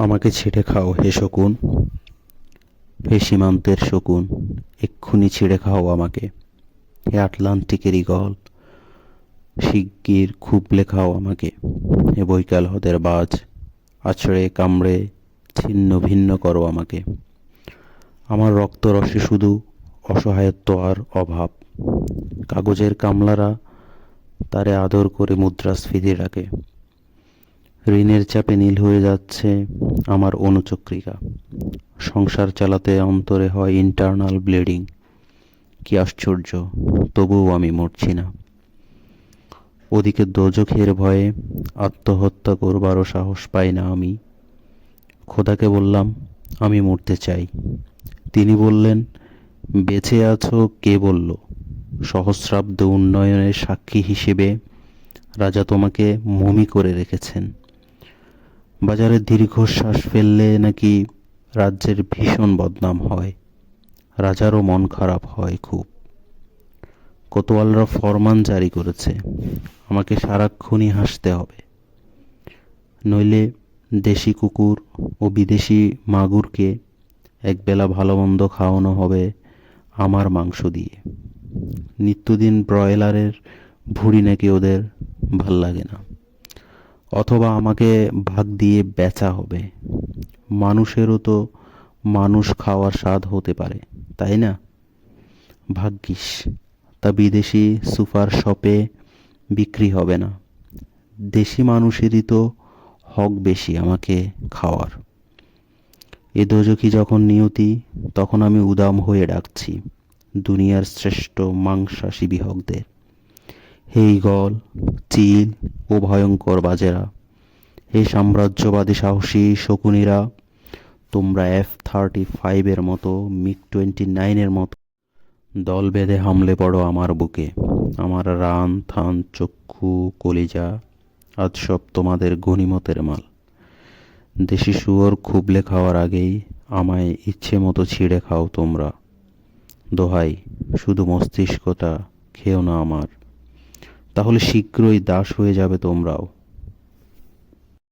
আমাকে ছেড়ে খাও হে শকুন, হে সীমান্তের শকুন, এক্ষুনি ছিঁড়ে খাও আমাকে। হে আটলান্টিকের ঈগল, শিগগির খুবলে খাও আমাকে। হে বৈকাল হ্রদের বাজ, আছড়ে কামড়ে ছিন্ন ভিন্ন করো আমাকে। আমার রক্তরসে শুধু অসহায়ত্ব আর অভাব। কাগজের কামলারা তারে আদর করে মুদ্রাস্ফীতি ডাকে। ঋণের চাপে নীল হয়ে যাচ্ছে আমার অনুচক্রিকা। সংসার চালাতে অন্তরে হয় ইন্টারনাল ব্লিডিং। কি আশ্চর্য, তবুও আমি মরছি না। ওদিকে দোজখের ভয়ে আত্মহত্যা করবারও সাহস পাই না আমি। খোদাকে বললাম আমি মরতে চাই। তিনি বললেন, বেঁচে আছো কে বলল? সহস্রাব্দ উন্নয়নের সাক্ষী হিসেবে রাজা তোমাকে মমি করে রেখেছেন। বাজারে দীর্ঘশ্বাস ফেললে নাকি রাজ্যের ভীষণ বদনাম হয়, রাজারও মন খারাপ হয় খুব। কোতোয়ালরা ফরমান জারি করেছে, আমাকে সারাক্ষণই হাসতে হবে, নইলে দেশি কুকুর ও বিদেশি মাগুরকে একবেলা ভালো মন্দ খাওয়ানো হবে আমার মাংস দিয়ে। নিত্যদিন ব্রয়লারের ভুঁড়ি নাকি ওদের ভাল লাগে না। অথবা আমাকে ভাগ দিয়ে বেচা হবে। মানুষেরও তো মানুষ খাওয়ার স্বাদ হতে পারে, তাই না? ভাগ্যিস তা বিদেশি সুপার শপে বিক্রি হবে না। দেশি মানুষেরই তো হক বেশি আমাকে খাওয়ার। এ দোজখী যখন নিয়তি, তখন আমি উদাম হয়ে ডাকছি দুনিয়ার শ্রেষ্ঠ মাংসাশী বিহকদের। হে ঈগল, চিল ও ভয়ঙ্কর বাজেরা, হে সাম্রাজ্যবাদী সাহসী শকুনিরা, তোমরা F-35 মতো, MiG-29 মতো দল বেঁধে হামলে পড়ো আমার বুকে। আমার রান থান চক্ষু কলিজা আজ সব তোমাদের গনিমতের মাল। দেশি শুয়োর খুবলে খাওয়ার আগেই আমায় ইচ্ছে মতো ছিঁড়ে খাও তোমরা। দোহাই, শুধু মস্তিষ্কটা খেও না আমার, তাহলে শীঘ্রই দাস হয়ে যাবে তোমরাও।